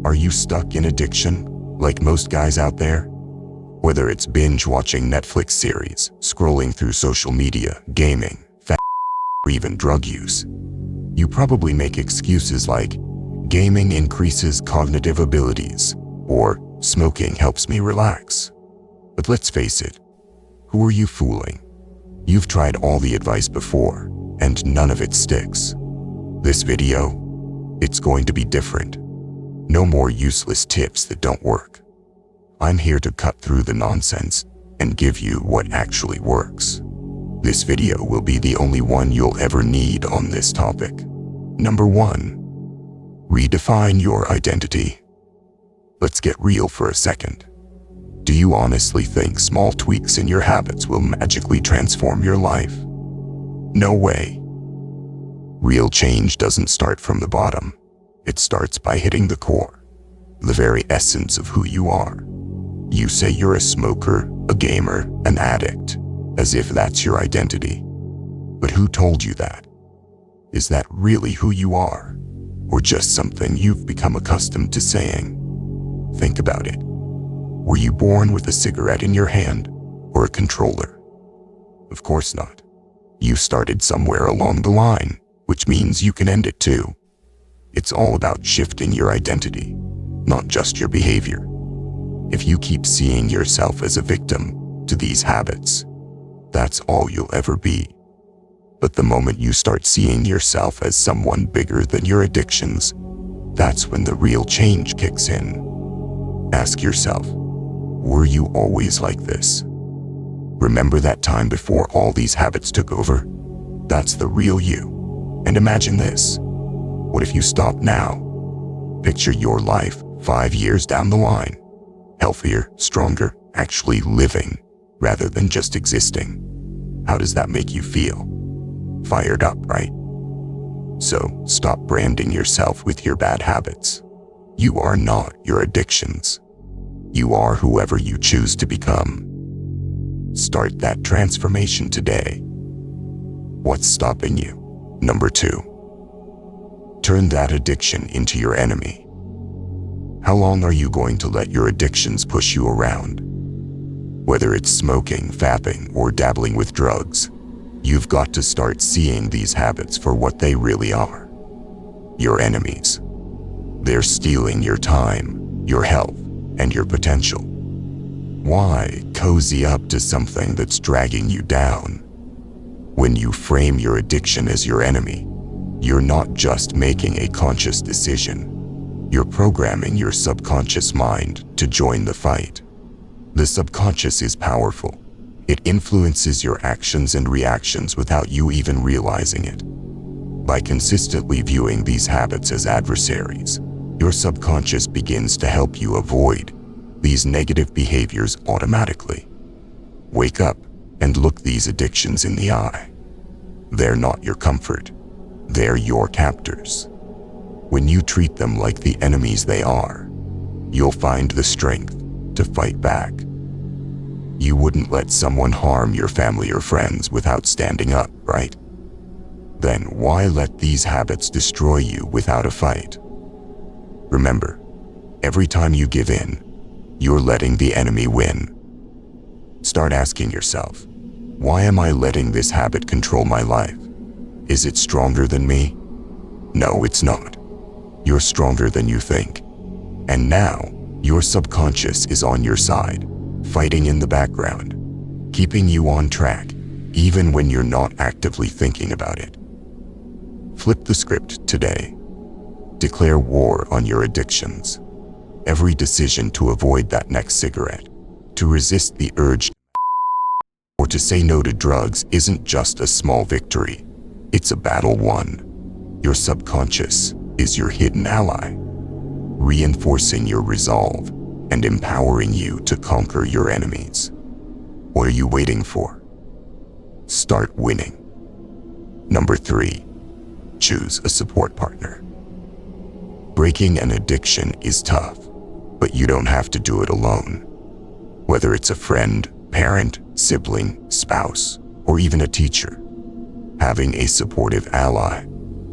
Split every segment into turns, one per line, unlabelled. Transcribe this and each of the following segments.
Are you stuck in addiction, like most guys out there? Whether it's binge-watching Netflix series, scrolling through social media, gaming, or even drug use, you probably make excuses like, gaming increases cognitive abilities, or smoking helps me relax. But let's face it, who are you fooling? You've tried all the advice before, and none of it sticks. This video, it's going to be different. No more useless tips that don't work. I'm here to cut through the nonsense and give you what actually works. This video will be the only one you'll ever need on this topic. Number 1. Redefine your identity. Let's get real for a second. Do you honestly think small tweaks in your habits will magically transform your life? No way. Real change doesn't start from the bottom. It starts by hitting the core, the very essence of who you are. You say you're a smoker, a gamer, an addict, as if that's your identity. But who told you that? Is that really who you are, or just something you've become accustomed to saying? Think about it. Were you born with a cigarette in your hand, or a controller? Of course not. You started somewhere along the line, which means you can end it too. It's all about shifting your identity, not just your behavior. If you keep seeing yourself as a victim to these habits, that's all you'll ever be. But the moment you start seeing yourself as someone bigger than your addictions, that's when the real change kicks in. Ask yourself, were you always like this? Remember that time before all these habits took over? That's the real you. And imagine this. What if you stop now? Picture your life 5 years down the line. Healthier, stronger, actually living, rather than just existing. How does that make you feel? Fired up, right? So stop branding yourself with your bad habits. You are not your addictions. You are whoever you choose to become. Start that transformation today. What's stopping you? Number 2. Turn that addiction into your enemy. How long are you going to let your addictions push you around? Whether it's smoking, fapping, or dabbling with drugs, you've got to start seeing these habits for what they really are. Your enemies. They're stealing your time, your health, and your potential. Why cozy up to something that's dragging you down? When you frame your addiction as your enemy, you're not just making a conscious decision. You're programming your subconscious mind to join the fight. The subconscious is powerful. It influences your actions and reactions without you even realizing it. By consistently viewing these habits as adversaries, your subconscious begins to help you avoid these negative behaviors automatically. Wake up and look these addictions in the eye. They're not your comfort. They're your captors. When you treat them like the enemies they are, you'll find the strength to fight back. You wouldn't let someone harm your family or friends without standing up, right? Then why let these habits destroy you without a fight? Remember, every time you give in, you're letting the enemy win. Start asking yourself, why am I letting this habit control my life? Is it stronger than me? No, it's not. You're stronger than you think. And now, your subconscious is on your side, fighting in the background, keeping you on track, even when you're not actively thinking about it. Flip the script today. Declare war on your addictions. Every decision to avoid that next cigarette, to resist the urge, or to say no to drugs isn't just a small victory. It's a battle won. Your subconscious is your hidden ally, reinforcing your resolve and empowering you to conquer your enemies. What are you waiting for? Start winning. Number 3, choose a support partner. Breaking an addiction is tough, but you don't have to do it alone. Whether it's a friend, parent, sibling, spouse, or even a teacher, having a supportive ally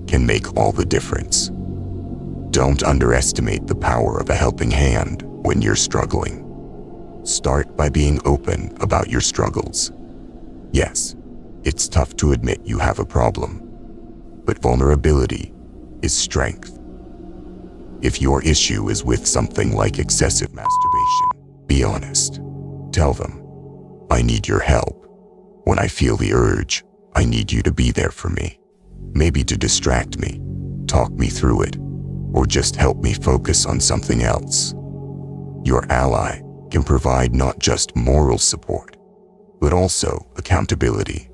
can make all the difference. Don't underestimate the power of a helping hand when you're struggling. Start by being open about your struggles. Yes, it's tough to admit you have a problem, but vulnerability is strength. If your issue is with something like excessive masturbation, be honest. Tell them, I need your help. When I feel the urge, I need you to be there for me. Maybe to distract me, talk me through it, or just help me focus on something else. Your ally can provide not just moral support, but also accountability.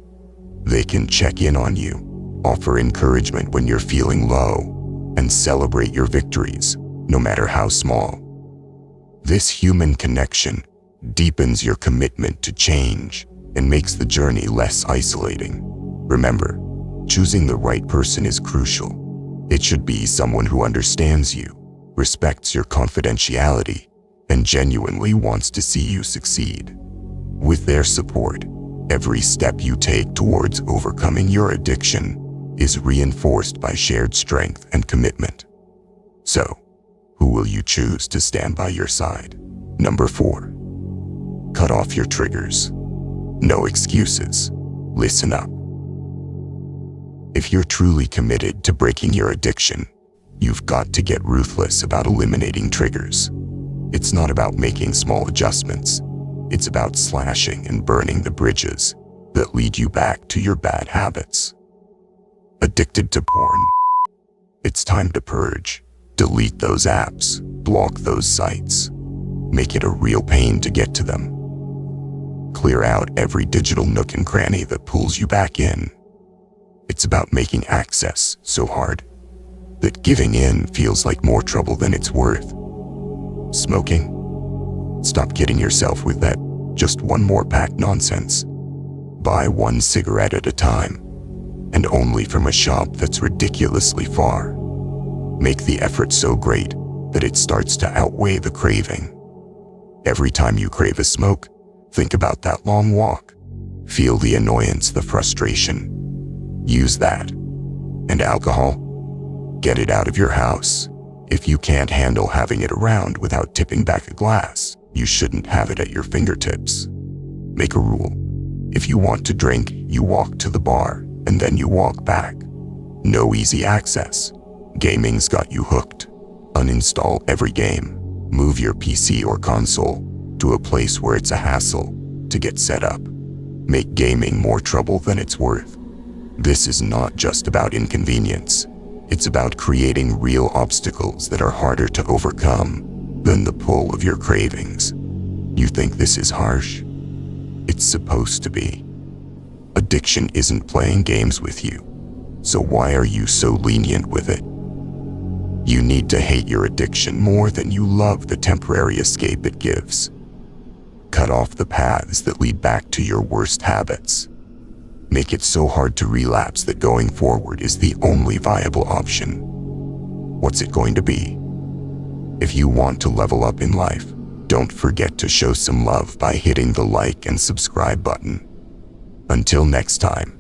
They can check in on you, offer encouragement when you're feeling low, and celebrate your victories, no matter how small. This human connection deepens your commitment to change and makes the journey less isolating. Remember, choosing the right person is crucial. It should be someone who understands you, respects your confidentiality, and genuinely wants to see you succeed. With their support, every step you take towards overcoming your addiction is reinforced by shared strength and commitment. So, who will you choose to stand by your side? Number 4. Cut off your triggers. No excuses. Listen up. If you're truly committed to breaking your addiction, you've got to get ruthless about eliminating triggers. It's not about making small adjustments. It's about slashing and burning the bridges that lead you back to your bad habits. Addicted to porn? It's time to purge. Delete those apps, block those sites. Make it a real pain to get to them. Clear out every digital nook and cranny that pulls you back in. It's about making access so hard that giving in feels like more trouble than it's worth. Smoking? Stop kidding yourself with that just one more pack nonsense. Buy one cigarette at a time, and only from a shop that's ridiculously far. Make the effort so great that it starts to outweigh the craving. Every time you crave a smoke, think about that long walk. Feel the annoyance, the frustration. Use that. And alcohol? Get it out of your house. If you can't handle having it around without tipping back a glass, you shouldn't have it at your fingertips. Make a rule. If you want to drink, you walk to the bar, and then you walk back. No easy access. Gaming's got you hooked. Uninstall every game. Move your PC or console to a place where it's a hassle to get set up. Make gaming more trouble than it's worth. This is not just about inconvenience. It's about creating real obstacles that are harder to overcome than the pull of your cravings. You think this is harsh? It's supposed to be. Addiction isn't playing games with you, so why are you so lenient with it? You need to hate your addiction more than you love the temporary escape it gives. Cut off the paths that lead back to your worst habits. Make it so hard to relapse that going forward is the only viable option. What's it going to be? If you want to level up in life, don't forget to show some love by hitting the like and subscribe button. Until next time.